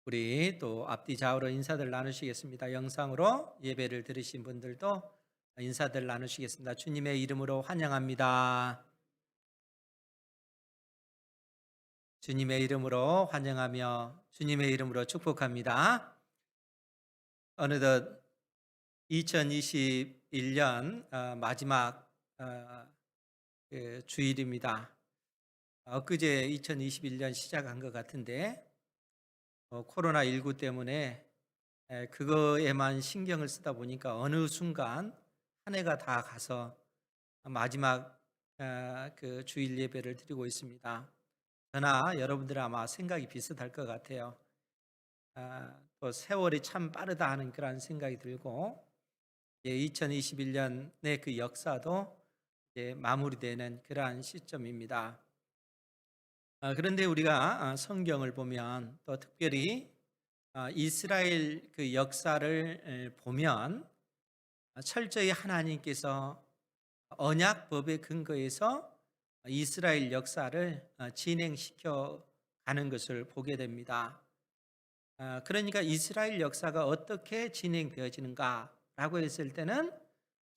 우리 또 앞뒤 좌우로 인사들 나누시겠습니다. 영상으로 예배를 들으신 분들도 인사들 나누시겠습니다. 주님의 이름으로 환영합니다. 주님의 이름으로 환영하며 주님의 이름으로 축복합니다. 어느덧 2021년 마지막 주일입니다. 엊그제 2021년 시작한 것 같은데 코로나19 때문에 그거에만 신경을 쓰다 보니까 어느 순간 한 해가 다 가서 마지막 그 주일 예배를 드리고 있습니다. 그러나 여러분들 아마 생각이 비슷할 것 같아요. 또 세월이 참 빠르다 하는 그런 생각이 들고 2021년의 그 역사도 이제 마무리되는 그러한 시점입니다. 그런데 우리가 성경을 보면 또 특별히 이스라엘 그 역사를 보면 철저히 하나님께서 언약법에 근거해서 이스라엘 역사를 진행시켜 가는 것을 보게 됩니다. 그러니까 이스라엘 역사가 어떻게 진행되어지는가라고 했을 때는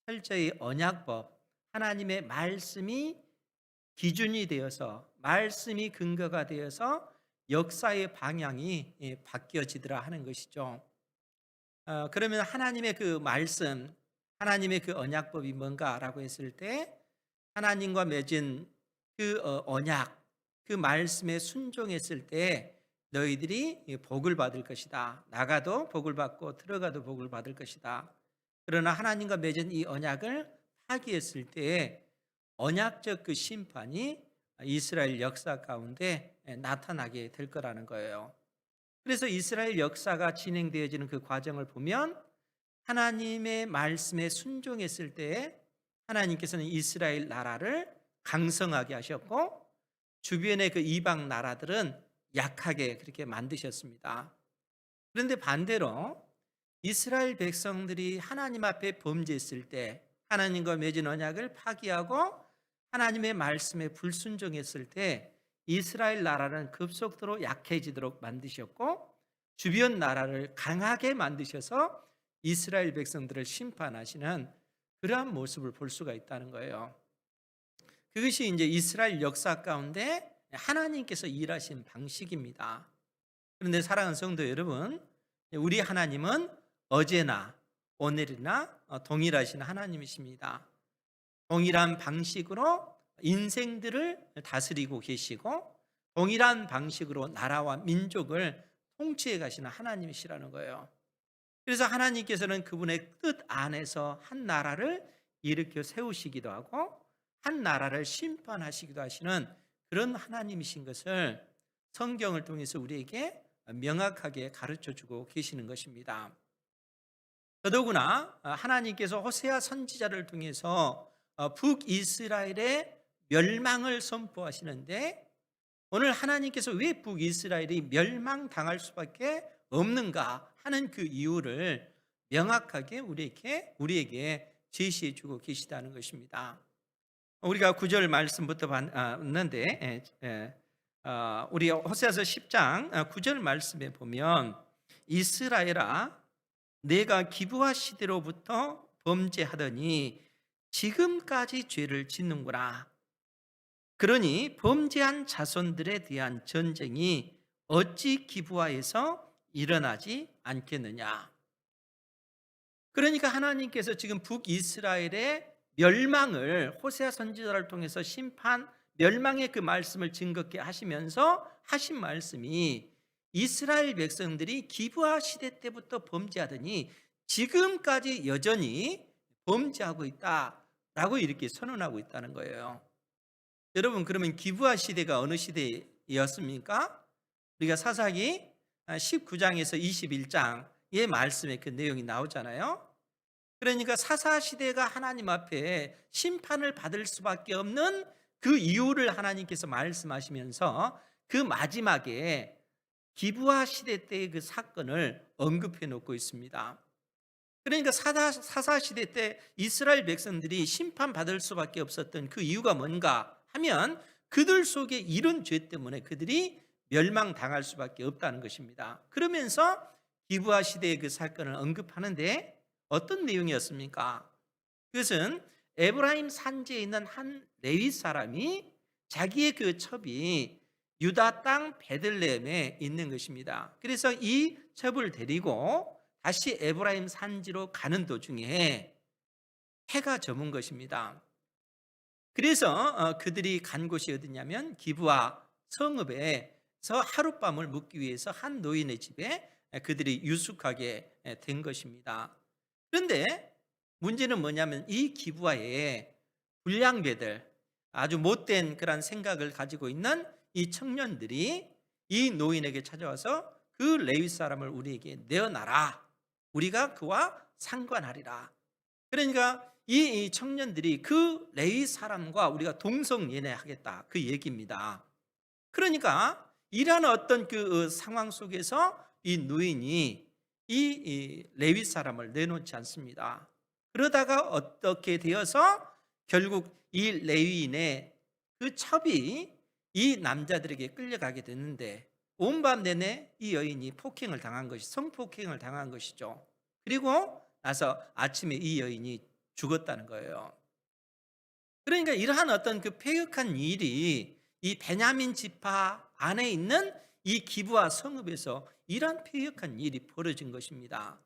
철저히 언약법, 하나님의 말씀이 기준이 되어서, 말씀이 근거가 되어서 역사의 방향이 바뀌어지더라 하는 것이죠. 그러면 하나님의 그 말씀, 하나님의 그 언약법이 뭔가라고 했을 때 하나님과 맺은 그 언약, 그 말씀에 순종했을 때 너희들이 복을 받을 것이다. 나가도 복을 받고 들어가도 복을 받을 것이다. 그러나 하나님과 맺은 이 언약을 파기했을 때 언약적 그 심판이 이스라엘 역사 가운데 나타나게 될 거라는 거예요. 그래서 이스라엘 역사가 진행되어지는 그 과정을 보면 하나님의 말씀에 순종했을 때 하나님께서는 이스라엘 나라를 강성하게 하셨고 주변의 그 이방 나라들은 약하게 그렇게 만드셨습니다. 그런데 반대로 이스라엘 백성들이 하나님 앞에 범죄했을 때 하나님과 맺은 언약을 파기하고 하나님의 말씀에 불순종했을 때 이스라엘 나라는 급속도로 약해지도록 만드셨고 주변 나라를 강하게 만드셔서 이스라엘 백성들을 심판하시는 그러한 모습을 볼 수가 있다는 거예요. 그것이 이제 이스라엘 역사 가운데 하나님께서 일하신 방식입니다. 그런데 사랑하는 성도 여러분, 우리 하나님은 어제나 오늘이나 동일하신 하나님이십니다. 동일한 방식으로 인생들을 다스리고 계시고 동일한 방식으로 나라와 민족을 통치해 가시는 하나님이시라는 거예요. 그래서 하나님께서는 그분의 뜻 안에서 한 나라를 일으켜 세우시기도 하고 한 나라를 심판하시기도 하시는 그런 하나님이신 것을 성경을 통해서 우리에게 명확하게 가르쳐 주고 계시는 것입니다. 더더구나 하나님께서 호세아 선지자를 통해서 북이스라엘의 멸망을 선포하시는데 오늘 하나님께서 왜 북이스라엘이 멸망당할 수밖에 없는가 하는 그 이유를 명확하게 우리에게 제시해 주고 계시다는 것입니다. 우리가 9절 말씀부터 봤는데 우리 호세아서 10장 9절 말씀에 보면 이스라엘아 내가 기브아 시대로부터 범죄하더니 지금까지 죄를 짓는구나. 그러니 범죄한 자손들에 대한 전쟁이 어찌 기브아에서 일어나지 않겠느냐. 그러니까 하나님께서 지금 북이스라엘의 멸망을 호세아 선지자를 통해서 심판 멸망의 그 말씀을 증거케 하시면서 하신 말씀이 이스라엘 백성들이 기브아 시대 때부터 범죄하더니 지금까지 여전히 범죄하고 있다라고 이렇게 선언하고 있다는 거예요. 여러분 그러면 기브아 시대가 어느 시대였습니까? 우리가 사사기 19장에서 21장의 말씀에 그 내용이 나오잖아요. 그러니까 사사 시대가 하나님 앞에 심판을 받을 수밖에 없는 그 이유를 하나님께서 말씀하시면서 그 마지막에 기브아 시대 때의 그 사건을 언급해 놓고 있습니다. 그러니까 사사 시대 때 이스라엘 백성들이 심판받을 수밖에 없었던 그 이유가 뭔가 하면 그들 속에 이런 죄 때문에 그들이 멸망당할 수밖에 없다는 것입니다. 그러면서 기브아 시대의 그 사건을 언급하는데 어떤 내용이었습니까? 그것은 에브라임 산지에 있는 한 레위 사람이 자기의 그 첩이 유다 땅 베들레헴에 있는 것입니다. 그래서 이 첩을 데리고 다시 에브라임 산지로 가는 도중에 해가 저문 것입니다. 그래서 그들이 간 곳이 어디냐면 기브아 성읍에서 하룻밤을 묵기 위해서 한 노인의 집에 그들이 유숙하게 된 것입니다. 그런데 문제는 뭐냐면 이 기브아에 불량배들, 아주 못된 그런 생각을 가지고 있는 이 청년들이 이 노인에게 찾아와서 그 레위 사람을 우리에게 내어놔라, 우리가 그와 상관하리라. 그러니까 이 청년들이 그 레위 사람과 우리가 동성연애하겠다, 그 얘기입니다. 그러니까 이러한 어떤 그 상황 속에서 이 노인이 이 레위 사람을 내놓지 않습니다. 그러다가 어떻게 되어서 결국 이 레위인의 그 첩이 이 남자들에게 끌려가게 됐는데 온밤 내내 이 여인이 폭행을 당한 것이, 성폭행을 당한 것이죠. 그리고 나서 아침에 이 여인이 죽었다는 거예요. 그러니까 이러한 어떤 그 폐역한 일이 이 베냐민 지파 안에 있는 이 기브아 성읍에서 이러한 폐역한 일이 벌어진 것입니다.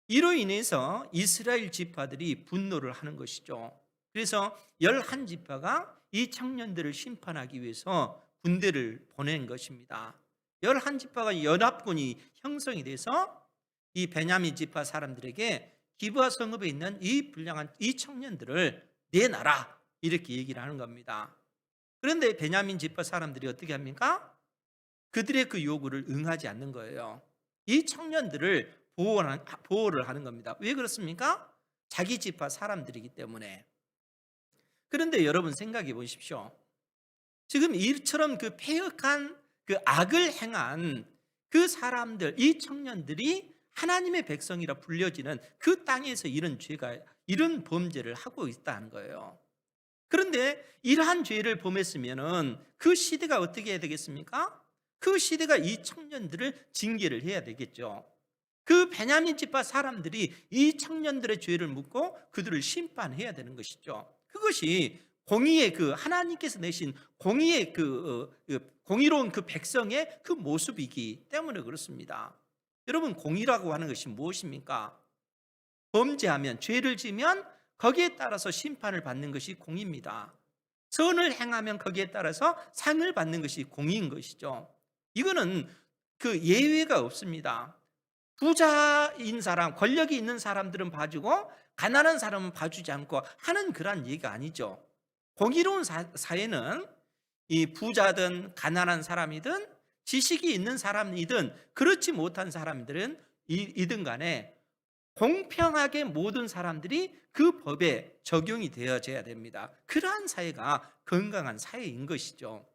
이로 인해서 이스라엘 지파들이 분노를 하는 것이죠. 그래서 11지파가 이 청년들을 심판하기 위해서 군대를 보낸 것입니다. 11지파가 연합군이 형성이 돼서 이 베냐민 지파 사람들에게 기브아 성읍에 있는 이 불량한 이 청년들을 내놔라, 이렇게 얘기를 하는 겁니다. 그런데 베냐민 지파 사람들이 어떻게 합니까? 그들의 그 요구를 응하지 않는 거예요. 이 청년들을 보호를 하는 겁니다. 왜 그렇습니까? 자기 지파 사람들이기 때문에. 그런데 여러분 생각해 보십시오. 지금 이처럼 그 폐역한 그 악을 행한 그 사람들, 이 청년들이 하나님의 백성이라 불려지는 그 땅에서 이런 범죄를 하고 있다는 거예요. 그런데 이러한 죄를 범했으면은 그 시대가 어떻게 해야 되겠습니까? 그 시대가 이 청년들을 징계를 해야 되겠죠. 그 베냐민 지파 사람들이 이 청년들의 죄를 묻고 그들을 심판해야 되는 것이죠. 그것이 공의의 그 하나님께서 내신 공의의 공의로운 그 백성의 그 모습이기 때문에 그렇습니다. 여러분, 공의라고 하는 것이 무엇입니까? 범죄하면, 죄를 지면 거기에 따라서 심판을 받는 것이 공의입니다. 선을 행하면 거기에 따라서 상을 받는 것이 공의인 것이죠. 이거는 그 예외가 없습니다. 부자인 사람, 권력이 있는 사람들은 봐주고 가난한 사람은 봐주지 않고 하는 그런 얘기가 아니죠. 공의로운 사회는 이 부자든 가난한 사람이든 지식이 있는 사람이든 그렇지 못한 사람들은 이든 간에 공평하게 모든 사람들이 그 법에 적용이 되어져야 됩니다. 그러한 사회가 건강한 사회인 것이죠.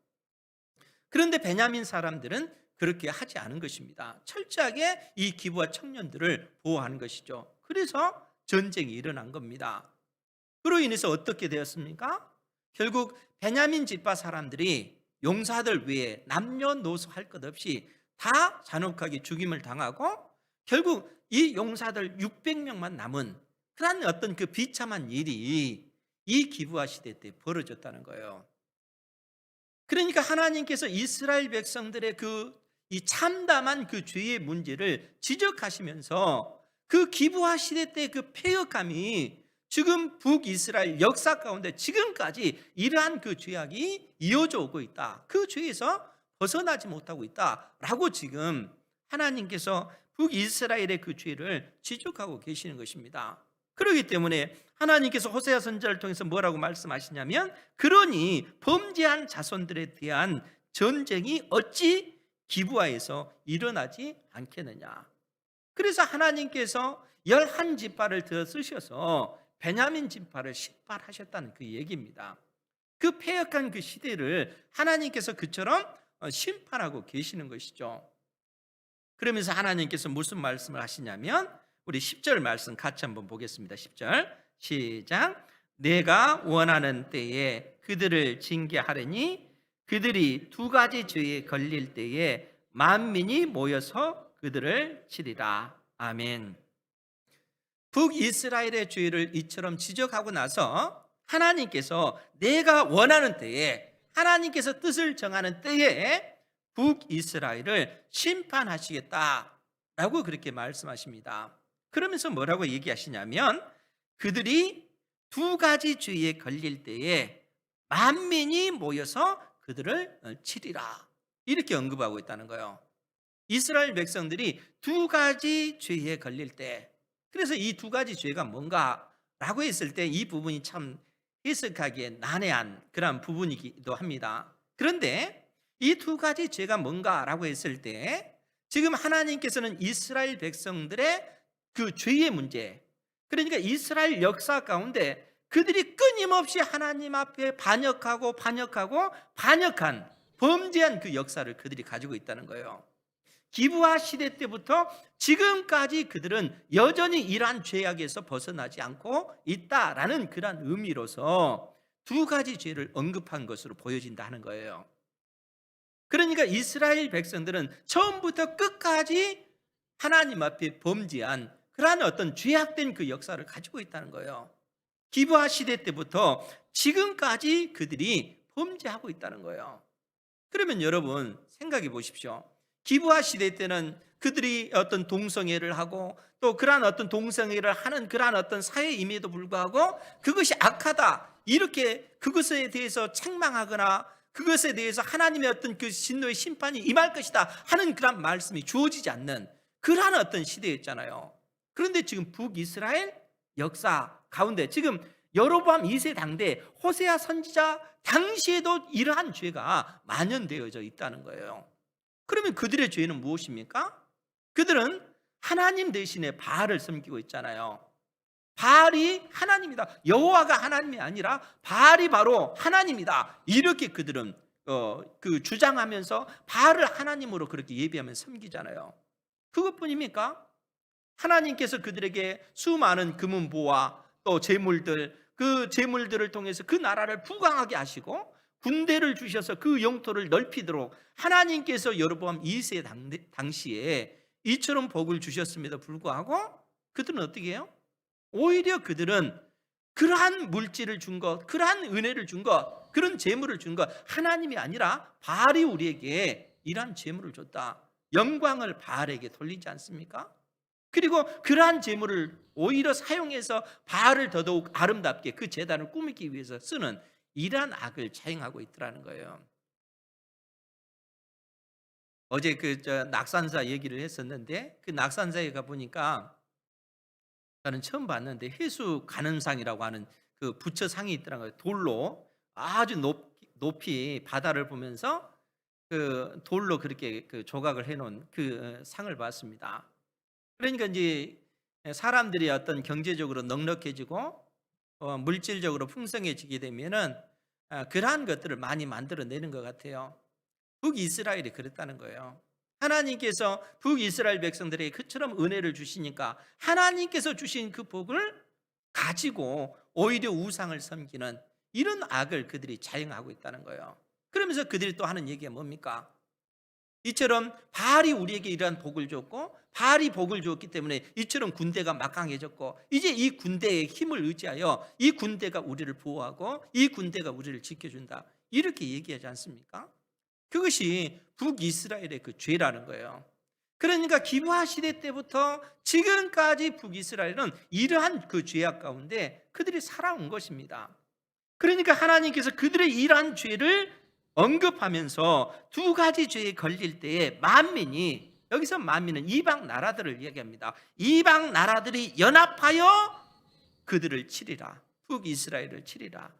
그런데 베냐민 사람들은 그렇게 하지 않은 것입니다. 철저하게 이 기브아 청년들을 보호하는 것이죠. 그래서 전쟁이 일어난 겁니다. 그로 인해서 어떻게 되었습니까? 결국 베냐민 지파 사람들이 용사들 외에 남녀노소 할 것 없이 다 잔혹하게 죽임을 당하고 결국 이 용사들 600명만 남은 그런 어떤 그 비참한 일이 이 기브아 시대 때 벌어졌다는 거예요. 그러니까 하나님께서 이스라엘 백성들의 이 참담한 그 죄의 문제를 지적하시면서 그 기브아 시대 때 그 폐역함이 지금 북이스라엘 역사 가운데 지금까지 이러한 그 죄악이 이어져 오고 있다. 그 죄에서 벗어나지 못하고 있다라고 지금 하나님께서 북이스라엘의 그 죄를 지적하고 계시는 것입니다. 그렇기 때문에 하나님께서 호세아 선지자를 통해서 뭐라고 말씀하시냐면, 그러니 범죄한 자손들에 대한 전쟁이 어찌 기브아에서 일어나지 않겠느냐. 그래서 하나님께서 11지파를 더 쓰셔서 베냐민 지파를 심판하셨다는 그 얘기입니다. 그 패역한 그 시대를 하나님께서 그처럼 심판하고 계시는 것이죠. 그러면서 하나님께서 무슨 말씀을 하시냐면, 우리 10절 말씀 같이 한번 보겠습니다. 10절 시작. 내가 원하는 때에 그들을 징계하려니 그들이 두 가지 죄에 걸릴 때에 만민이 모여서 그들을 치리라. 아멘. 북이스라엘의 죄를 이처럼 지적하고 나서 하나님께서 내가 원하는 때에, 하나님께서 뜻을 정하는 때에 북이스라엘을 심판하시겠다라고 그렇게 말씀하십니다. 그러면서 뭐라고 얘기하시냐면, 그들이 두 가지 죄에 걸릴 때에 만민이 모여서 그들을 치리라, 이렇게 언급하고 있다는 거예요. 이스라엘 백성들이 두 가지 죄에 걸릴 때, 그래서 이 두 가지 죄가 뭔가라고 했을 때 이 부분이 참 해석하기에 난해한 그런 부분이기도 합니다. 그런데 이 두 가지 죄가 뭔가라고 했을 때 지금 하나님께서는 이스라엘 백성들의 그 죄의 문제, 그러니까 이스라엘 역사 가운데 그들이 끊임없이 하나님 앞에 반역하고 반역한 범죄한 그 역사를 그들이 가지고 있다는 거예요. 기브아 시대 때부터 지금까지 그들은 여전히 이러한 죄악에서 벗어나지 않고 있다라는 그런 의미로서 두 가지 죄를 언급한 것으로 보여진다 하는 거예요. 그러니까 이스라엘 백성들은 처음부터 끝까지 하나님 앞에 범죄한 그러한 어떤 죄악된 그 역사를 가지고 있다는 거예요. 기브아 시대 때부터 지금까지 그들이 범죄하고 있다는 거예요. 그러면 여러분 생각해 보십시오. 기브아 시대 때는 그들이 어떤 동성애를 하고 또 그러한 어떤 동성애를 하는 그러한 어떤 사회임에도 불구하고 그것이 악하다, 이렇게 그것에 대해서 책망하거나 그것에 대해서 하나님의 어떤 그 진노의 심판이 임할 것이다 하는 그런 말씀이 주어지지 않는 그러한 어떤 시대였잖아요. 그런데 지금 북이스라엘 역사 가운데 지금 여로보암 2세 당대 호세아 선지자 당시에도 이러한 죄가 만연되어져 있다는 거예요. 그러면 그들의 죄는 무엇입니까? 그들은 하나님 대신에 바알을 섬기고 있잖아요. 바알이 하나님이다, 여호와가 하나님이 아니라 바알이 바로 하나님이다, 이렇게 그들은 그 주장하면서 바알을 하나님으로 그렇게 예비하면서 섬기잖아요. 그것뿐입니까? 하나님께서 그들에게 수많은 금은보화 또 재물들, 그 재물들을 통해서 그 나라를 부강하게 하시고 군대를 주셔서 그 영토를 넓히도록 하나님께서 여로보암 2세 당시에 이처럼 복을 주셨음에도 불구하고 그들은 어떻게 해요? 오히려 그들은 그러한 물질을 준 것, 그러한 은혜를 준 것, 그런 재물을 준 것, 하나님이 아니라 바알이 우리에게 이러한 재물을 줬다, 영광을 바알에게 돌리지 않습니까? 그리고 그러한 재물을 오히려 사용해서 바알을 더더욱 아름답게 그 제단을 꾸미기 위해서 쓰는 이러한 악을 자행하고 있더라는 거예요. 어제 낙산사 얘기를 했었는데 그 낙산사에 가보니까 저는 처음 봤는데 해수 가는상이라고 하는 그 부처상이 있더라는 거예요. 돌로 아주 높이 바다를 보면서 그 돌로 그렇게 그 조각을 해놓은 그 상을 봤습니다. 그러니까 이제 사람들이 어떤 경제적으로 넉넉해지고 물질적으로 풍성해지게 되면은 그러한 것들을 많이 만들어내는 것 같아요. 북이스라엘이 그랬다는 거예요. 하나님께서 북이스라엘 백성들에게 그처럼 은혜를 주시니까 하나님께서 주신 그 복을 가지고 오히려 우상을 섬기는 이런 악을 그들이 자행하고 있다는 거예요. 그러면서 그들이 또 하는 얘기가 뭡니까? 이처럼 바알이 우리에게 이러한 복을 줬고 바알이 복을 줬기 때문에 이처럼 군대가 막강해졌고 이제 이 군대의 힘을 의지하여 이 군대가 우리를 보호하고 이 군대가 우리를 지켜준다, 이렇게 얘기하지 않습니까? 그것이 북이스라엘의 그 죄라는 거예요. 그러니까 기브아 시대 때부터 지금까지 북이스라엘은 이러한 그 죄악 가운데 그들이 살아온 것입니다. 그러니까 하나님께서 그들의 이러한 죄를 언급하면서 두 가지 죄에 걸릴 때에 만민이, 여기서 만민은 이방 나라들을 이야기합니다. 이방 나라들이 연합하여 그들을 치리라, 북이스라엘을 치리라.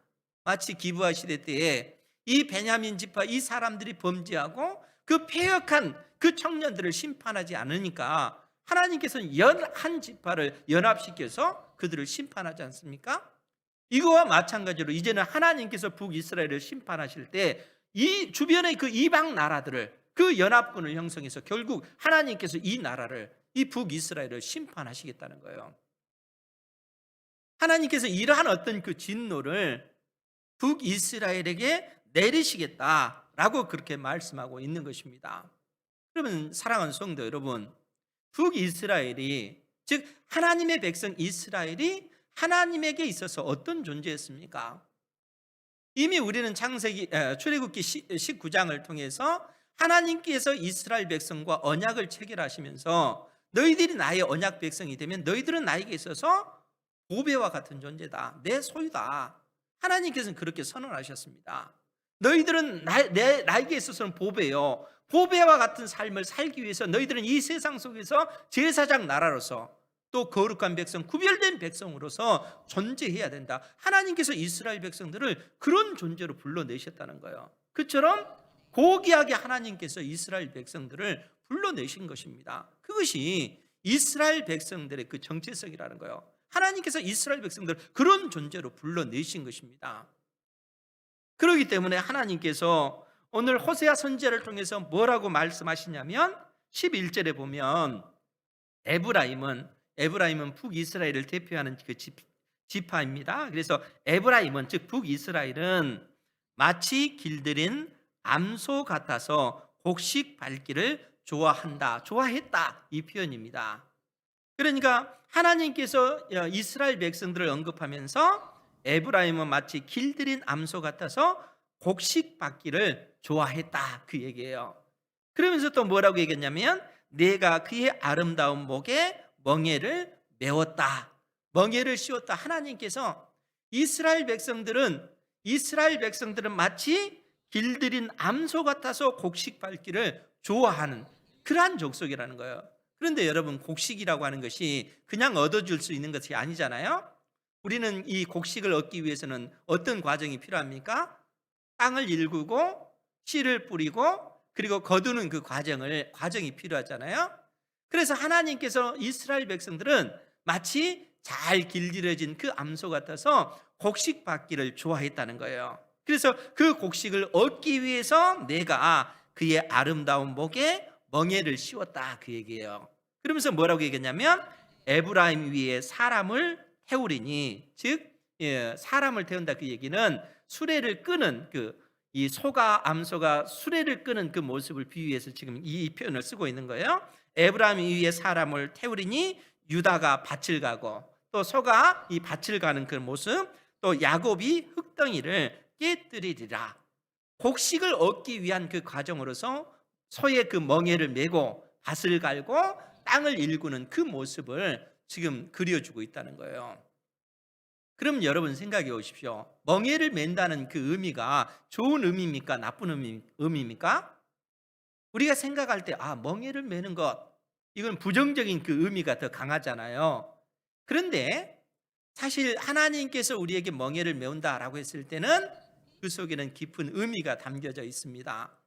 마치 기브아 시대 때에 이 베냐민 지파 이 사람들이 범죄하고 그 패역한 그 청년들을 심판하지 않으니까 하나님께서는 한 지파를 연합시켜서 그들을 심판하지 않습니까? 이거와 마찬가지로 이제는 하나님께서 북이스라엘을 심판하실 때 이 주변의 그 이방 나라들을, 그 연합군을 형성해서 결국 하나님께서 이 나라를, 이 북이스라엘을 심판하시겠다는 거예요. 하나님께서 이러한 어떤 그 진노를 북이스라엘에게 내리시겠다라고 라고 그렇게 말씀하고 있는 것입니다. 그러면 사랑하는 성도 여러분, 북이스라엘이, 즉 하나님의 백성 이스라엘이 하나님에게 있어서 어떤 존재였습니까? 이미 우리는 출애굽기 19장을 통해서 하나님께서 이스라엘 백성과 언약을 체결하시면서 너희들이 나의 언약 백성이 되면 너희들은 나에게 있어서 보배와 같은 존재다, 내 소유다. 하나님께서는 그렇게 선언하셨습니다. 너희들은 나에게 있어서는 보배요, 보배와 같은 삶을 살기 위해서 너희들은 이 세상 속에서 제사장 나라로서 또 거룩한 백성, 구별된 백성으로서 존재해야 된다. 하나님께서 이스라엘 백성들을 그런 존재로 불러내셨다는 거예요. 그처럼 고귀하게 하나님께서 이스라엘 백성들을 불러내신 것입니다. 그것이 이스라엘 백성들의 그 정체성이라는 거예요. 하나님께서 이스라엘 백성들을 그런 존재로 불러내신 것입니다. 그렇기 때문에 하나님께서 오늘 호세아 선지자를 통해서 뭐라고 말씀하시냐면 11절에 보면 에브라임은 북이스라엘을 대표하는 그 지파입니다. 그래서 에브라임은, 즉 북이스라엘은 마치 길들인 암소 같아서 곡식 밟기를 좋아했다, 이 표현입니다. 그러니까 하나님께서 이스라엘 백성들을 언급하면서 에브라임은 마치 길들인 암소 같아서 곡식 밟기를 좋아했다, 그 얘기예요. 그러면서 또 뭐라고 얘기했냐면 내가 그의 아름다운 목에 멍에를 메웠다, 멍에를 씌웠다. 하나님께서 이스라엘 백성들은 마치 길들인 암소 같아서 곡식 밟기를 좋아하는 그러한 족속이라는 거예요. 그런데 여러분, 곡식이라고 하는 것이 그냥 얻어줄 수 있는 것이 아니잖아요. 우리는 이 곡식을 얻기 위해서는 어떤 과정이 필요합니까? 땅을 일구고 씨를 뿌리고 그리고 거두는 그 과정이 필요하잖아요. 그래서 하나님께서 이스라엘 백성들은 마치 잘 길들여진 그 암소 같아서 곡식 받기를 좋아했다는 거예요. 그래서 그 곡식을 얻기 위해서 내가 그의 아름다운 목에 멍에를 씌웠다, 그 얘기예요. 그러면서 뭐라고 얘기했냐면 에브라임 위에 사람을 태우리니, 즉 사람을 태운다, 그 얘기는 수레를 끄는 이 소가, 암소가 수레를 끄는 그 모습을 비유해서 지금 이 표현을 쓰고 있는 거예요. 에브라임 위에 사람을 태우리니 유다가 밭을 가고, 또 소가 이 밭을 가는 그 모습, 또 야곱이 흙덩이를 깨뜨리리라. 곡식을 얻기 위한 그 과정으로서 소의 그 멍에를 메고 밭을 갈고 땅을 일구는 그 모습을 지금 그려주고 있다는 거예요. 그럼 여러분 생각해 보십시오. 멍에를 맨다는 그 의미가 좋은 의미입니까? 나쁜 의미입니까? 우리가 생각할 때 멍에를 메는 것, 이건 부정적인 그 의미가 더 강하잖아요. 그런데 사실 하나님께서 우리에게 멍에를 메운다라고 했을 때는 그 속에는 깊은 의미가 담겨져 있습니다.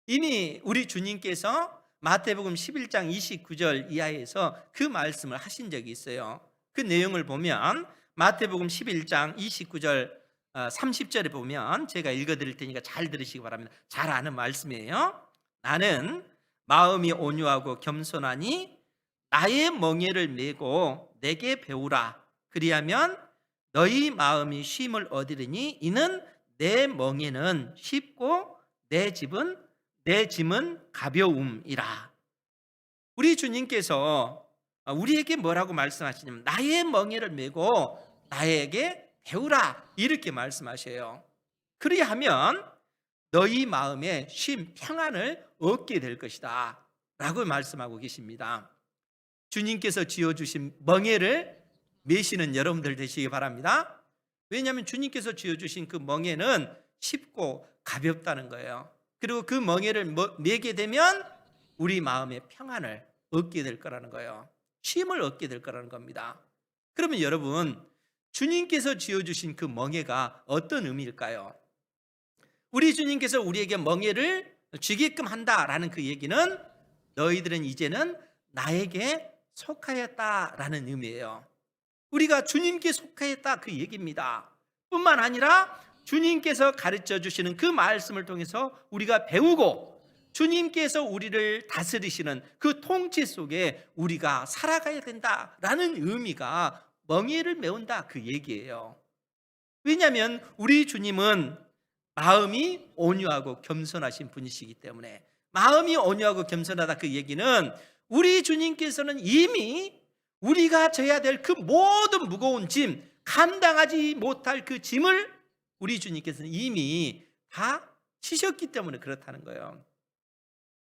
이미 우리 주님께서 마태복음 11장 29절 이하에서 그 말씀을 하신 적이 있어요. 그 내용을 보면 마태복음 11장 29절 30절에 보면 제가 읽어드릴 테니까 잘 들으시기 바랍니다. 잘 아는 말씀이에요. 나는 마음이 온유하고 겸손하니 나의 멍에를 메고 내게 배우라. 그리하면 너희 마음이 쉼을 얻으리니 이는 내 멍에는 쉽고 내 짐은 가벼움이라. 우리 주님께서 우리에게 뭐라고 말씀하시냐면 나의 멍에를 메고 나에게 배우라, 이렇게 말씀하셔요. 그리하면 너희 마음에 쉼, 평안을 얻게 될 것이다 라고 말씀하고 계십니다. 주님께서 지어주신 멍에를 메시는 여러분들 되시기 바랍니다. 왜냐하면 주님께서 지어주신 그 멍에는 쉽고 가볍다는 거예요. 그리고 그 멍에를 메게 되면 우리 마음의 평안을 얻게 될 거라는 거예요. 쉼을 얻게 될 거라는 겁니다. 그러면 여러분, 주님께서 지어주신 그 멍에가 어떤 의미일까요? 우리 주님께서 우리에게 멍에를 쥐게끔 한다라는 그 얘기는 너희들은 이제는 나에게 속하였다라는 의미예요. 우리가 주님께 속하였다, 그 얘기입니다. 뿐만 아니라 주님께서 가르쳐 주시는 그 말씀을 통해서 우리가 배우고 주님께서 우리를 다스리시는 그 통치 속에 우리가 살아가야 된다라는 의미가 멍에를 메운다, 그 얘기예요. 왜냐하면 우리 주님은 마음이 온유하고 겸손하신 분이시기 때문에, 마음이 온유하고 겸손하다, 그 얘기는 우리 주님께서는 이미 우리가 져야 될 그 모든 무거운 짐, 감당하지 못할 그 짐을 우리 주님께서는 이미 다 지셨기 때문에 그렇다는 거예요.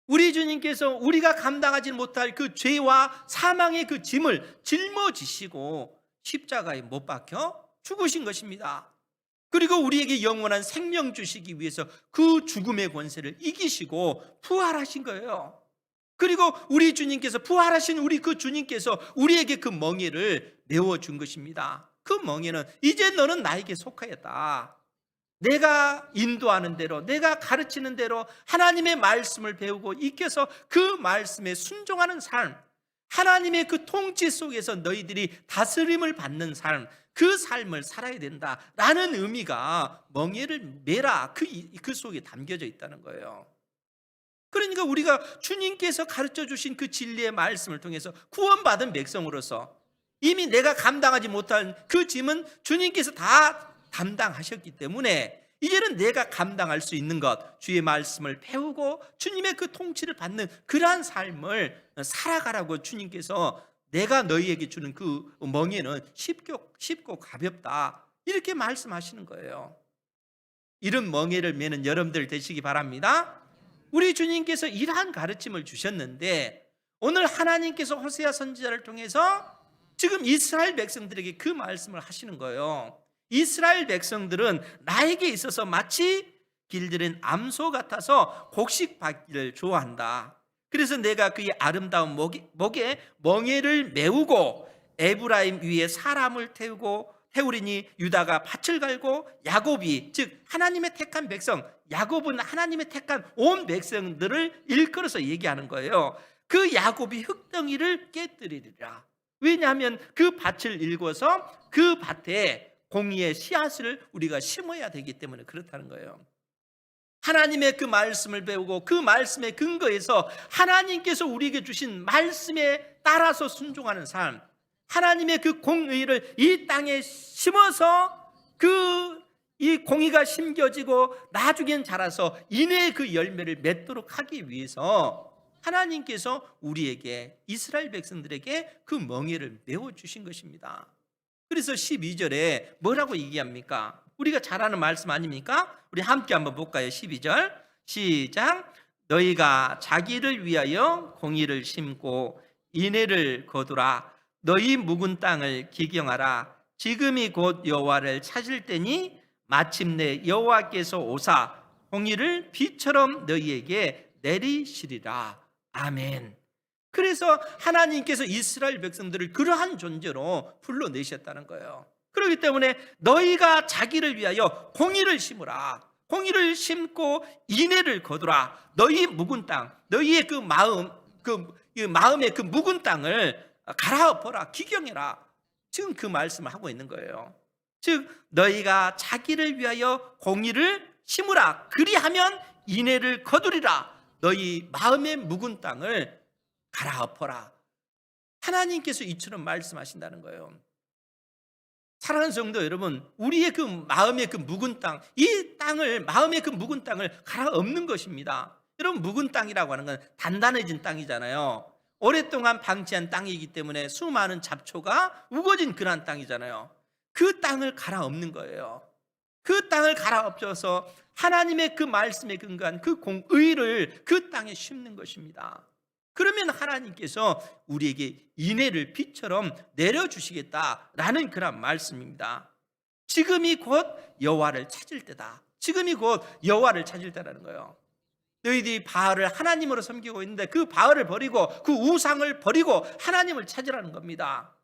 우리 주님께서 우리가 감당하지 못할 그 죄와 사망의 그 짐을 짊어지시고 십자가에 못 박혀 죽으신 것입니다. 그리고 우리에게 영원한 생명 주시기 위해서 그 죽음의 권세를 이기시고 부활하신 거예요. 그리고 우리 주님께서, 부활하신 우리 그 주님께서 우리에게 그 멍에를 메워준 것입니다. 그 멍에는 이제 너는 나에게 속하였다. 내가 인도하는 대로, 내가 가르치는 대로 하나님의 말씀을 배우고 익혀서 그 말씀에 순종하는 삶, 하나님의 그 통치 속에서 너희들이 다스림을 받는 삶, 그 삶을 살아야 된다라는 의미가 멍에를 메라, 그 속에 담겨져 있다는 거예요. 그러니까 우리가 주님께서 가르쳐 주신 그 진리의 말씀을 통해서 구원받은 백성으로서 이미 내가 감당하지 못한 그 짐은 주님께서 다 담당하셨기 때문에 이제는 내가 감당할 수 있는 것, 주의 말씀을 배우고 주님의 그 통치를 받는 그러한 삶을 살아가라고 주님께서, 내가 너희에게 주는 그 멍에는 쉽고 가볍다, 이렇게 말씀하시는 거예요. 이런 멍에를 메는 여러분들 되시기 바랍니다. 우리 주님께서 이러한 가르침을 주셨는데, 오늘 하나님께서 호세아 선지자를 통해서 지금 이스라엘 백성들에게 그 말씀을 하시는 거예요. 이스라엘 백성들은 나에게 있어서 마치 길들인 암소 같아서 곡식받기를 좋아한다. 그래서 내가 그의 아름다운 목에 멍에를 메우고 에브라임 위에 사람을 태우리니 유다가 밭을 갈고 야곱이, 즉 하나님의 택한 백성, 야곱은 하나님의 택한 온 백성들을 일컬어서 얘기하는 거예요. 그 야곱이 흙덩이를 깨뜨리리라. 왜냐하면 그 밭을 일궈서 그 밭에 공의의 씨앗을 우리가 심어야 되기 때문에 그렇다는 거예요. 하나님의 그 말씀을 배우고 그 말씀의 근거에서 하나님께서 우리에게 주신 말씀에 따라서 순종하는 삶, 하나님의 그 공의를 이 땅에 심어서 이 공의가 심겨지고 나중엔 자라서 인의 그 열매를 맺도록 하기 위해서 하나님께서 우리에게, 이스라엘 백성들에게 그 멍에를 메워주신 것입니다. 그래서 12절에 뭐라고 얘기합니까? 우리가 잘 아는 말씀 아닙니까? 우리 함께 한번 볼까요? 12절 시작. 너희가 자기를 위하여 공의를 심고 인애를 거두라. 너희 묵은 땅을 기경하라. 지금이 곧 여호와를 찾을 때니 마침내 여호와께서 오사 공의를 비처럼 너희에게 내리시리라. 아멘. 그래서 하나님께서 이스라엘 백성들을 그러한 존재로 불러내셨다는 거예요. 그렇기 때문에 너희가 자기를 위하여 공의를 심으라. 공의를 심고 인애를 거두라. 너희 묵은 땅, 너희의 그 마음의 그 묵은 땅을 갈아엎어라, 기경해라. 지금 그 말씀을 하고 있는 거예요. 즉 너희가 자기를 위하여 공의를 심으라. 그리하면 인애를 거두리라. 너희 마음의 묵은 땅을 갈아엎어라. 하나님께서 이처럼 말씀하신다는 거예요. 사랑하는 성도 여러분, 우리의 그 마음의 그 묵은 땅, 이 땅을, 마음의 그 묵은 땅을 갈아엎는 것입니다. 여러분, 묵은 땅이라고 하는 건 단단해진 땅이잖아요. 오랫동안 방치한 땅이기 때문에 수많은 잡초가 우거진 그런 땅이잖아요. 그 땅을 갈아엎는 거예요. 그 땅을 갈아엎어서 하나님의 그 말씀에 근거한 그 공의를 그 땅에 심는 것입니다. 그러면 하나님께서 우리에게 인애를 비처럼 내려주시겠다라는 그런 말씀입니다. 지금이 곧 여호와를 찾을 때다. 지금이 곧 여호와를 찾을 때라는 거예요. 너희들이 바알을 하나님으로 섬기고 있는데 그 바알을 버리고 그 우상을 버리고 하나님을 찾으라는 겁니다.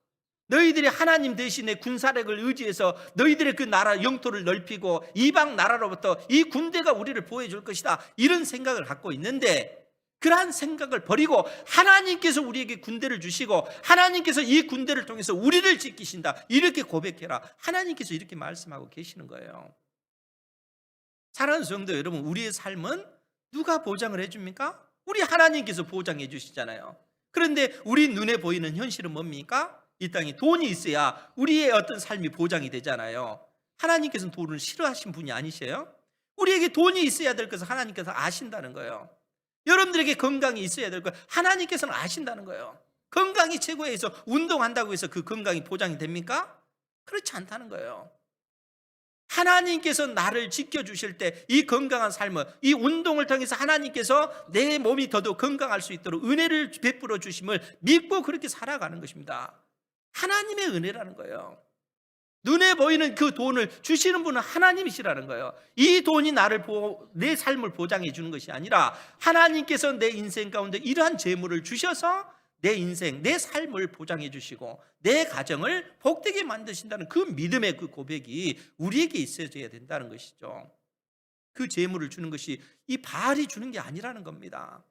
너희들이 하나님 대신에 군사력을 의지해서 너희들의 그 나라 영토를 넓히고 이방 나라로부터 이 군대가 우리를 보호해 줄 것이다, 이런 생각을 갖고 있는데, 그러한 생각을 버리고 하나님께서 우리에게 군대를 주시고 하나님께서 이 군대를 통해서 우리를 지키신다, 이렇게 고백해라. 하나님께서 이렇게 말씀하고 계시는 거예요. 사랑하는 성도 여러분, 우리의 삶은 누가 보장을 해줍니까? 우리 하나님께서 보장해 주시잖아요. 그런데 우리 눈에 보이는 현실은 뭡니까? 이 땅에 돈이 있어야 우리의 어떤 삶이 보장이 되잖아요. 하나님께서는 돈을 싫어하신 분이 아니세요? 우리에게 돈이 있어야 될 것을 하나님께서 아신다는 거예요. 여러분들에게 건강이 있어야 될 것 하나님께서는 아신다는 거예요. 건강이 최고에서 운동한다고 해서 그 건강이 보장이 됩니까? 그렇지 않다는 거예요. 하나님께서 나를 지켜주실 때 이 건강한 삶을, 이 운동을 통해서 하나님께서 내 몸이 더더욱 건강할 수 있도록 은혜를 베풀어 주심을 믿고 그렇게 살아가는 것입니다. 하나님의 은혜라는 거예요. 눈에 보이는 그 돈을 주시는 분은 하나님이시라는 거예요. 이 돈이 내 삶을 보장해 주는 것이 아니라 하나님께서 내 인생 가운데 이러한 재물을 주셔서 내 인생, 내 삶을 보장해 주시고 내 가정을 복되게 만드신다는 그 믿음의 그 고백이 우리에게 있어야 된다는 것이죠. 그 재물을 주는 것이 이 바알이 주는 게 아니라는 겁니다.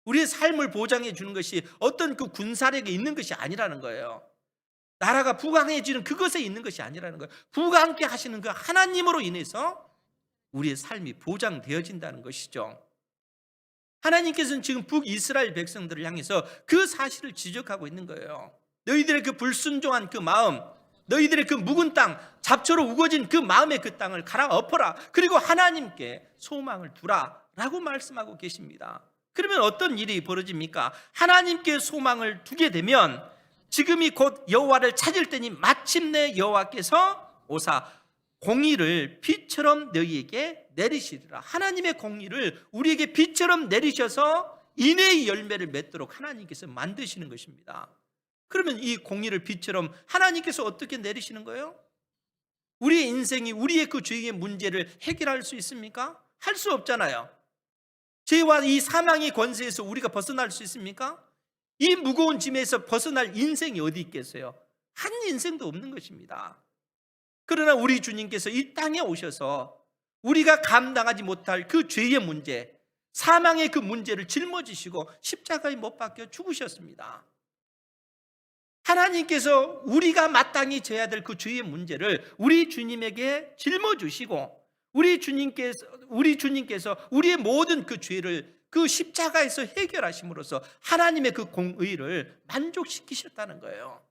우리의 삶을 보장해 주는 것이 어떤 그 군사력에 있는 것이 아니라는 거예요. 나라가 부강해지는 그것에 있는 것이 아니라는 거예요. 부강케 하시는 그 하나님으로 인해서 우리의 삶이 보장되어진다는 것이죠. 하나님께서는 지금 북이스라엘 백성들을 향해서 그 사실을 지적하고 있는 거예요. 너희들의 그 불순종한 그 마음, 너희들의 그 묵은 땅, 잡초로 우거진 그 마음의 그 땅을 갈아엎어라. 그리고 하나님께 소망을 두라 라고 말씀하고 계십니다. 그러면 어떤 일이 벌어집니까? 하나님께 소망을 두게 되면 지금이 곧 여호와를 찾을 때니 마침내 여호와께서 오사 공의를 빛처럼 너희에게 내리시리라. 하나님의 공의를 우리에게 빛처럼 내리셔서 인애의 열매를 맺도록 하나님께서 만드시는 것입니다. 그러면 이 공의를 빛처럼 하나님께서 어떻게 내리시는 거예요? 우리의 인생이 우리의 그 죄의 문제를 해결할 수 있습니까? 할 수 없잖아요. 죄와 이 사망의 권세에서 우리가 벗어날 수 있습니까? 이 무거운 짐에서 벗어날 인생이 어디 있겠어요? 한 인생도 없는 것입니다. 그러나 우리 주님께서 이 땅에 오셔서 우리가 감당하지 못할 그 죄의 문제, 사망의 그 문제를 짊어지시고 십자가에 못 박혀 죽으셨습니다. 하나님께서 우리가 마땅히 져야 될 그 죄의 문제를 우리 주님에게 짊어주시고 우리 주님께서 우리의 모든 그 죄를 그 십자가에서 해결하심으로써 하나님의 그 공의를 만족시키셨다는 거예요.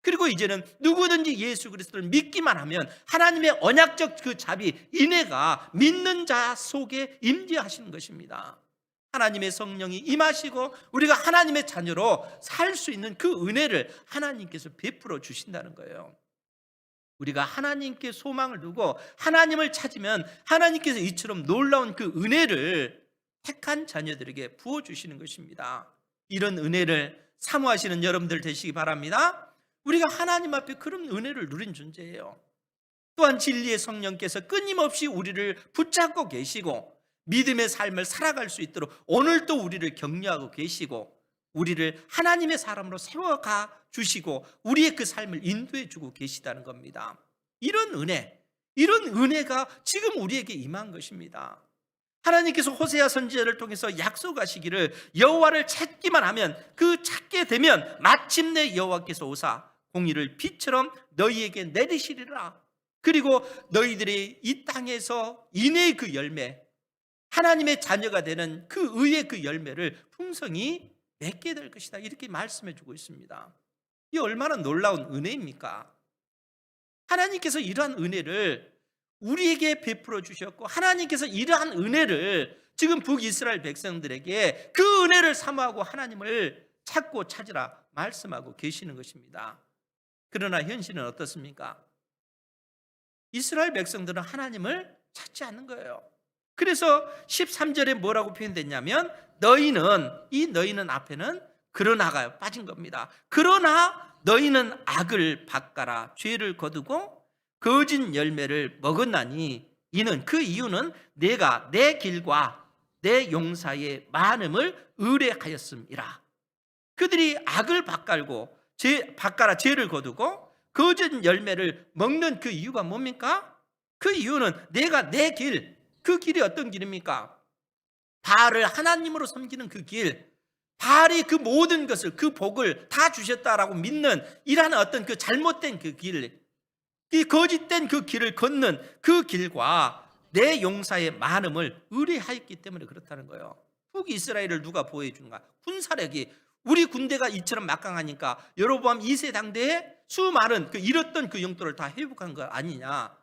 그리고 이제는 누구든지 예수 그리스도를 믿기만 하면 하나님의 언약적 그 자비, 인애가 믿는 자 속에 임재하시는 것입니다. 하나님의 성령이 임하시고 우리가 하나님의 자녀로 살 수 있는 그 은혜를 하나님께서 베풀어 주신다는 거예요. 우리가 하나님께 소망을 두고 하나님을 찾으면 하나님께서 이처럼 놀라운 그 은혜를 택한 자녀들에게 부어주시는 것입니다. 이런 은혜를 사모하시는 여러분들 되시기 바랍니다. 우리가 하나님 앞에 그런 은혜를 누린 존재예요. 또한 진리의 성령께서 끊임없이 우리를 붙잡고 계시고 믿음의 삶을 살아갈 수 있도록 오늘도 우리를 격려하고 계시고 우리를 하나님의 사람으로 세워가 주시고 우리의 그 삶을 인도해 주고 계시다는 겁니다. 이런 은혜가 지금 우리에게 임한 것입니다. 하나님께서 호세아 선지자를 통해서 약속하시기를 여호와를 찾기만 하면 그 찾게 되면 마침내 여호와께서 오사 공의를 빛처럼 너희에게 내리시리라. 그리고 너희들이 이 땅에서 인애의 그 열매, 하나님의 자녀가 되는 그 의의 그 열매를 풍성히 맺게 될 것이다. 이렇게 말씀해 주고 있습니다. 이 얼마나 놀라운 은혜입니까? 하나님께서 이러한 은혜를 우리에게 베풀어 주셨고 하나님께서 이러한 은혜를 지금 북이스라엘 백성들에게 그 은혜를 사모하고 하나님을 찾고 찾으라 말씀하고 계시는 것입니다. 그러나 현실은 어떻습니까? 이스라엘 백성들은 하나님을 찾지 않는 거예요. 그래서 13절에 뭐라고 표현됐냐면 너희는 앞에는 그러나가 빠진 겁니다. 그러나 너희는 악을 바꿔라 죄를 거두고 거짓 열매를 먹었나니 그 이유는 내가 내 길과 내 용사의 많음을 의뢰하였음이라. 그들이 악을 바꿔라 죄를 거두고 거짓 열매를 먹는 그 이유가 뭡니까? 그 이유는 내가 내 길, 그 길이 어떤 길입니까? 바알을 하나님으로 섬기는 그 길, 바알이 그 모든 것을 그 복을 다 주셨다라고 믿는 이러한 어떤 그 잘못된 그 길, 이 거짓된 그 길을 걷는 그 길과 내 용사의 많음을 의뢰하였기 때문에 그렇다는 거예요. 북이스라엘을 누가 보호해 주는가? 군사력이 우리 군대가 이처럼 막강하니까 여로보암 2세 당대에 수많은 그 잃었던 그 영토를 다 회복한 거 아니냐?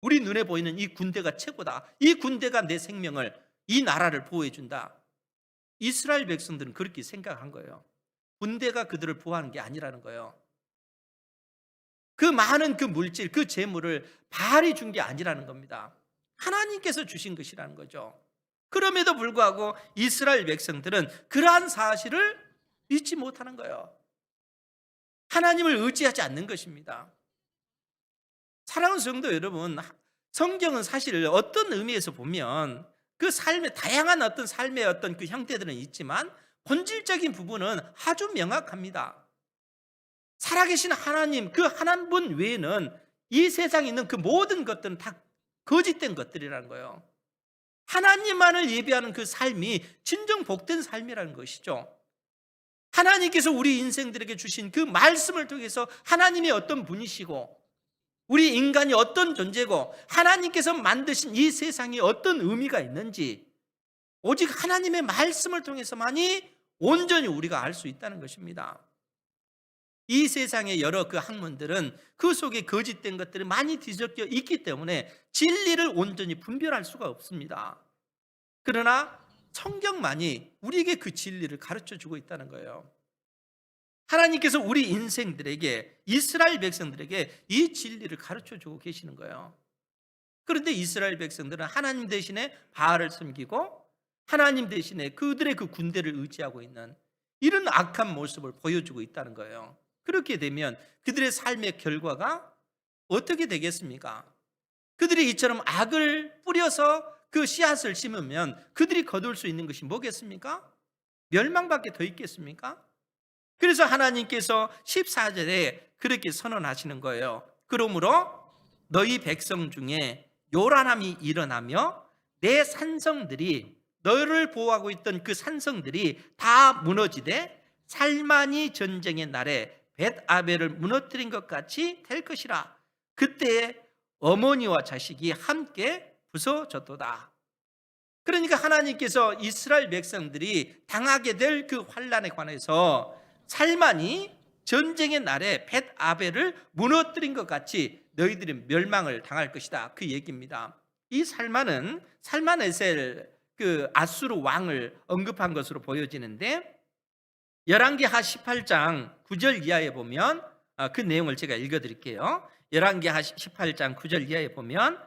우리 눈에 보이는 이 군대가 최고다. 이 군대가 내 생명을, 이 나라를 보호해 준다. 이스라엘 백성들은 그렇게 생각한 거예요. 군대가 그들을 보호하는 게 아니라는 거예요. 그 많은 그 물질, 그 재물을 바알이 준 게 아니라는 겁니다. 하나님께서 주신 것이라는 거죠. 그럼에도 불구하고 이스라엘 백성들은 그러한 사실을 믿지 못하는 거예요. 하나님을 의지하지 않는 것입니다. 사랑하는 성도 여러분, 성경은 사실 어떤 의미에서 보면 그 삶의 다양한 어떤 삶의 어떤 그 형태들은 있지만 본질적인 부분은 아주 명확합니다. 살아계신 하나님, 그 하나님 외에는 이 세상에 있는 그 모든 것들은 다 거짓된 것들이라는 거예요. 하나님만을 예배하는 그 삶이 진정 복된 삶이라는 것이죠. 하나님께서 우리 인생들에게 주신 그 말씀을 통해서 하나님이 어떤 분이시고 우리 인간이 어떤 존재고 하나님께서 만드신 이 세상이 어떤 의미가 있는지 오직 하나님의 말씀을 통해서만이 온전히 우리가 알 수 있다는 것입니다. 이 세상의 여러 그 학문들은 그 속에 거짓된 것들이 많이 뒤섞여 있기 때문에 진리를 온전히 분별할 수가 없습니다. 그러나 성경만이 우리에게 그 진리를 가르쳐 주고 있다는 거예요. 하나님께서 우리 인생들에게, 이스라엘 백성들에게 이 진리를 가르쳐 주고 계시는 거예요. 그런데 이스라엘 백성들은 하나님 대신에 바알을 섬기고 하나님 대신에 그들의 그 군대를 의지하고 있는 이런 악한 모습을 보여주고 있다는 거예요. 그렇게 되면 그들의 삶의 결과가 어떻게 되겠습니까? 그들이 이처럼 악을 뿌려서 그 씨앗을 심으면 그들이 거둘 수 있는 것이 뭐겠습니까? 멸망밖에 더 있겠습니까? 그래서 하나님께서 14절에 그렇게 선언하시는 거예요. 그러므로 너희 백성 중에 요란함이 일어나며 내 산성들이, 너를 보호하고 있던 그 산성들이 다 무너지되 살만이 전쟁의 날에 벳아벨을 무너뜨린 것 같이 될 것이라. 그때에 어머니와 자식이 함께 부서졌도다. 그러니까 하나님께서 이스라엘 백성들이 당하게 될 그 환난에 관해서 살만이 전쟁의 날에 벳아벨을 무너뜨린 것 같이 너희들이 멸망을 당할 것이다, 그 얘기입니다. 이 살만은 살만에셀 그 아수르 왕을 언급한 것으로 보여지는데 열왕기하 18장 9절 이하에 보면 그 내용을 제가 읽어드릴게요. 열왕기하 18장 9절 이하에 보면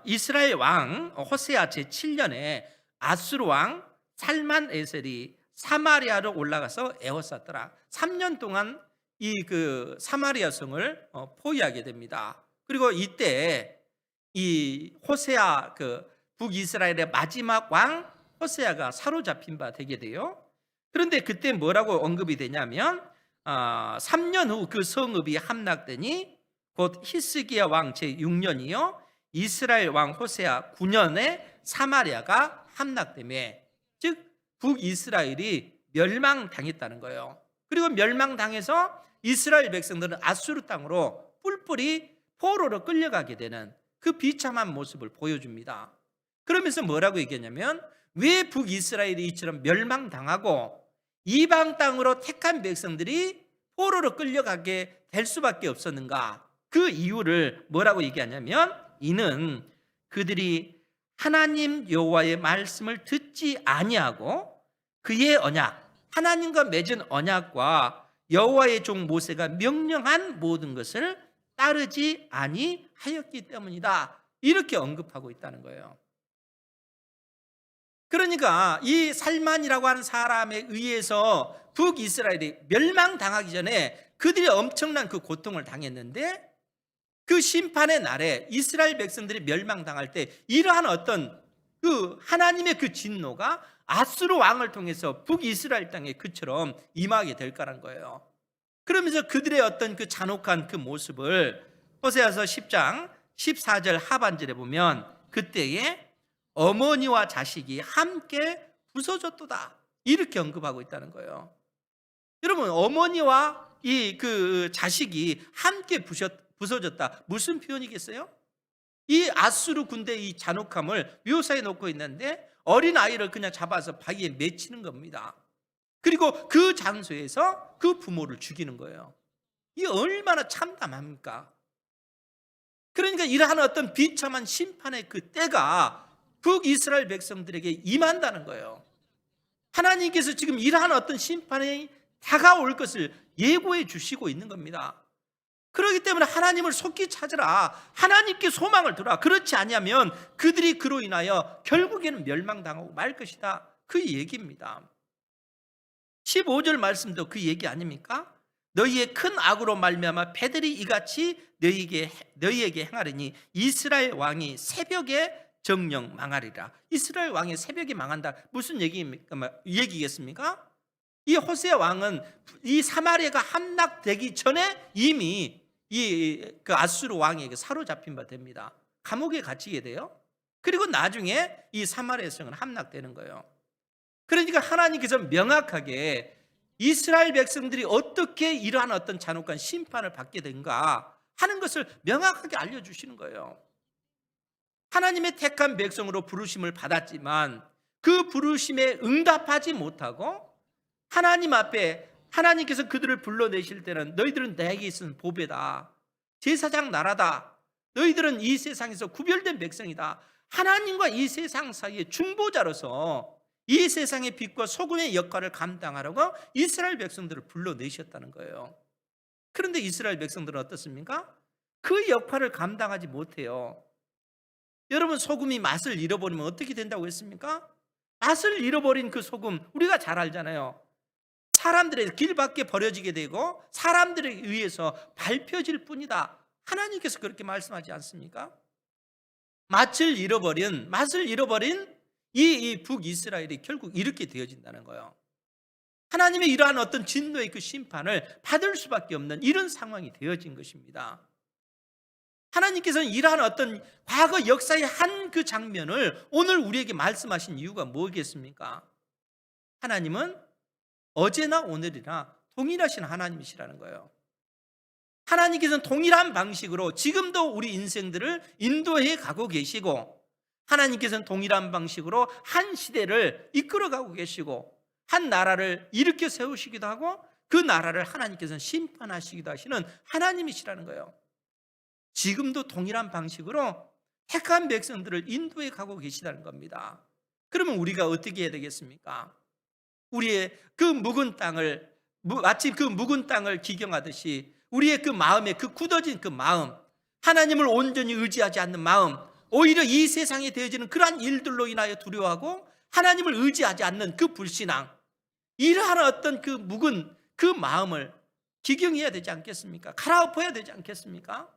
이스라엘 왕 호세아 제7년에 아수르 왕 살만에셀이 사마리아로 올라가서 에워쌌더라. 3년 동안 이 그 사마리아 성을 포위하게 됩니다. 그리고 이때 이 호세아 그 북이스라엘의 마지막 왕 호세아가 사로잡힌 바 되게 돼요. 그런데 그때 뭐라고 언급이 되냐면 3년 후 그 성읍이 함락되니 곧 히스기야 왕 제6년이요 이스라엘 왕 호세아 9년에 사마리아가 함락되며, 즉 북이스라엘이 멸망당했다는 거예요. 그리고 멸망당해서 이스라엘 백성들은 아수르 땅으로 뿔뿔이 포로로 끌려가게 되는 그 비참한 모습을 보여줍니다. 그러면서 뭐라고 얘기했냐면 왜 북이스라엘이 이처럼 멸망당하고 이방 땅으로 택한 백성들이 포로로 끌려가게 될 수밖에 없었는가, 그 이유를 뭐라고 얘기하냐면 이는 그들이 하나님 여호와의 말씀을 듣지 아니하고 그의 언약, 하나님과 맺은 언약과 여호와의 종 모세가 명령한 모든 것을 따르지 아니하였기 때문이다, 이렇게 언급하고 있다는 거예요. 그러니까 이 살만이라고 하는 사람에 의해서 북이스라엘이 멸망당하기 전에 그들이 엄청난 그 고통을 당했는데 그 심판의 날에 이스라엘 백성들이 멸망당할 때 이러한 어떤 그 하나님의 그 진노가 아수르 왕을 통해서 북이스라엘 땅에 그처럼 임하게 될 거라는 거예요. 그러면서 그들의 어떤 그 잔혹한 그 모습을 호세아서 10장 14절 하반절에 보면 그때에 어머니와 자식이 함께 부서졌도다, 이렇게 언급하고 있다는 거예요. 여러분, 어머니와 이 그 자식이 함께 부서졌다, 무슨 표현이겠어요? 이 아수르 군대의 이 잔혹함을 묘사해 놓고 있는데 어린 아이를 그냥 잡아서 바위에 맺히는 겁니다. 그리고 그 장소에서 그 부모를 죽이는 거예요. 이 얼마나 참담합니까? 그러니까 이러한 어떤 비참한 심판의 그 때가 북이스라엘 백성들에게 임한다는 거예요. 하나님께서 지금 이러한 어떤 심판이 다가올 것을 예고해 주시고 있는 겁니다. 그렇기 때문에 하나님을 속히 찾으라. 하나님께 소망을 두라. 그렇지 않으면 그들이 그로 인하여 결국에는 멸망당하고 말 것이다. 그 얘기입니다. 15절 말씀도 그 얘기 아닙니까? 너희의 큰 악으로 말미암아 패들이 이같이 너희에게 행하리니 이스라엘 왕이 새벽에 정령 망하리라. 이스라엘 왕이 새벽에 망한다. 무슨 얘기겠습니까? 이 호세아 왕은 이 사마리아가 함락되기 전에 이미 그 아수르 왕에게 사로잡힌 바 됩니다. 감옥에 갇히게 돼요. 그리고 나중에 이 사마리아 성은 함락되는 거예요. 그러니까 하나님께서 명확하게 이스라엘 백성들이 어떻게 이러한 어떤 잔혹한 심판을 받게 된가 하는 것을 명확하게 알려주시는 거예요. 하나님의 택한 백성으로 부르심을 받았지만 그 부르심에 응답하지 못하고 하나님 앞에 하나님께서 그들을 불러내실 때는 너희들은 내게 있은 보배다, 제사장 나라다, 너희들은 이 세상에서 구별된 백성이다, 하나님과 이 세상 사이의 중보자로서 이 세상의 빛과 소금의 역할을 감당하라고 이스라엘 백성들을 불러내셨다는 거예요. 그런데 이스라엘 백성들은 어떻습니까? 그 역할을 감당하지 못해요. 여러분, 소금이 맛을 잃어버리면 어떻게 된다고 했습니까? 맛을 잃어버린 그 소금 우리가 잘 알잖아요. 사람들의 길 밖에 버려지게 되고 사람들에 의해서 밟혀질 뿐이다. 하나님께서 그렇게 말씀하지 않습니까? 맛을 잃어버린 이 북이스라엘이 결국 이렇게 되어진다는 거예요. 하나님의 이러한 어떤 진노의 그 심판을 받을 수밖에 없는 이런 상황이 되어진 것입니다. 하나님께서는 이러한 어떤 과거 역사의 한 그 장면을 오늘 우리에게 말씀하신 이유가 뭐겠습니까? 하나님은 어제나 오늘이나 동일하신 하나님이시라는 거예요. 하나님께서는 동일한 방식으로 지금도 우리 인생들을 인도해 가고 계시고, 하나님께서는 동일한 방식으로 한 시대를 이끌어가고 계시고 한 나라를 일으켜 세우시기도 하고 그 나라를 하나님께서는 심판하시기도 하시는 하나님이시라는 거예요. 지금도 동일한 방식으로 택한 백성들을 인도해 가고 계시다는 겁니다. 그러면 우리가 어떻게 해야 되겠습니까? 우리의 그 묵은 땅을, 마치 그 묵은 땅을 기경하듯이 우리의 그 마음에 그 굳어진 그 마음, 하나님을 온전히 의지하지 않는 마음, 오히려 이 세상에 되어지는 그러한 일들로 인하여 두려워하고 하나님을 의지하지 않는 그 불신앙, 이러한 어떤 그 묵은 그 마음을 기경해야 되지 않겠습니까? 갈아엎어야 되지 않겠습니까?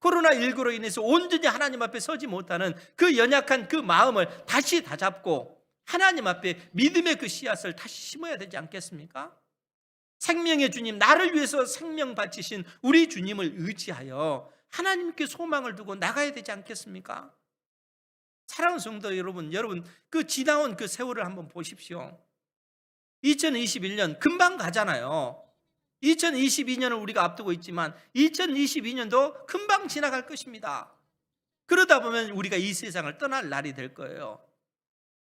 코로나19로 인해서 온전히 하나님 앞에 서지 못하는 그 연약한 그 마음을 다시 다잡고 하나님 앞에 믿음의 그 씨앗을 다시 심어야 되지 않겠습니까? 생명의 주님, 나를 위해서 생명 바치신 우리 주님을 의지하여 하나님께 소망을 두고 나가야 되지 않겠습니까? 사랑하는 성도 여러분, 그 지나온 그 세월을 한번 보십시오. 2021년 금방 가잖아요. 2022년을 우리가 앞두고 있지만 2022년도 금방 지나갈 것입니다. 그러다 보면 우리가 이 세상을 떠날 날이 될 거예요.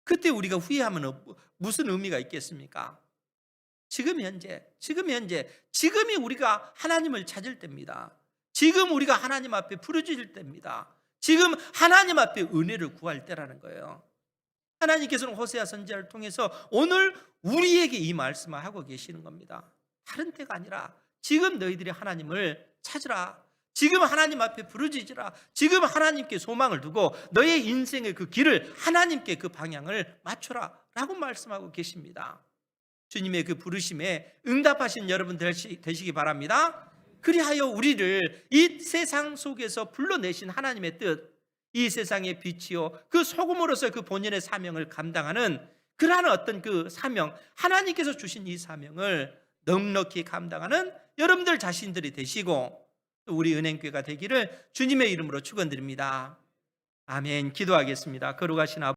그때 우리가 후회하면 무슨 의미가 있겠습니까? 지금 현재, 지금이 우리가 하나님을 찾을 때입니다. 지금 우리가 하나님 앞에 부르짖을 때입니다. 지금 하나님 앞에 은혜를 구할 때라는 거예요. 하나님께서는 호세아 선지자를 통해서 오늘 우리에게 이 말씀을 하고 계시는 겁니다. 다른 때가 아니라 지금 너희들이 하나님을 찾으라. 지금 하나님 앞에 부르짖으라. 지금 하나님께 소망을 두고 너의 인생의 그 길을 하나님께 그 방향을 맞춰라 라고 말씀하고 계십니다. 주님의 그 부르심에 응답하신 여러분 되시기 바랍니다. 그리하여 우리를 이 세상 속에서 불러내신 하나님의 뜻, 이 세상의 빛이요 그 소금으로서 그 본연의 사명을 감당하는 그러한 어떤 그 사명, 하나님께서 주신 이 사명을 넉넉히 감당하는 여러분들 자신들이 되시고 우리 은행교회가 되기를 주님의 이름으로 축원드립니다. 아멘. 기도하겠습니다. 거룩하신 아버지,